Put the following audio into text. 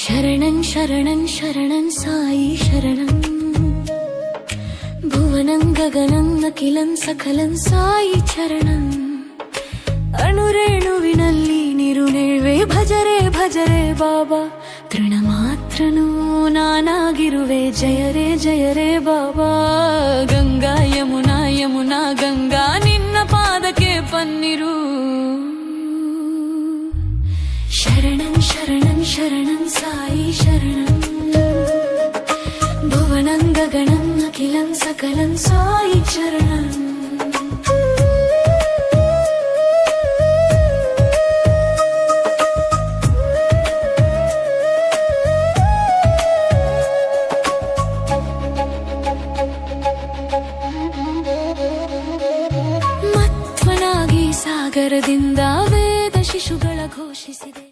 ಶರಣಂ ಶರಣಂ ಶರಣಂ ಸಾಯಿ ಶರಣಂ ಭುವನಂ ಗಗನಂ ಅಖಿಲಂ ಸಕಲಂ ಸಾಯಿ ಚರಣಂ ಅಣುರೇಣುವಿನಲ್ಲಿ ನಿರುನೇಳ್ವೆ ಭಜರೆ ಭಜರೆ ಬಾಬಾ ತೃಣ ಮಾತ್ರನೂ ನಾನಾಗಿರುವೆ ಜಯ ರೇ ಬಾಬಾ ಗಂಗಾ ಯಮುನಾ ಯಮುನಾ ಗಂಗಾ ನಿನ್ನ ಪಾದಕ್ಕೆ ಪನ್ನಿರು ಶರಣಂ ಶರಣಂ ಶರಣಂ ಸಾಯಿ ಶರಣಂ ಭುವನಂ ಗಗನಂ ಅಖಿಲಂ ಸಕಲಂ ಸಾಯಿ ಚರಣಂ ಮತ್ವನಾಗಿ ಸಾಗರದಿಂದ ವೇದ ಶಿಶುಗಳ ಘೋಷಿಸಿದೆ.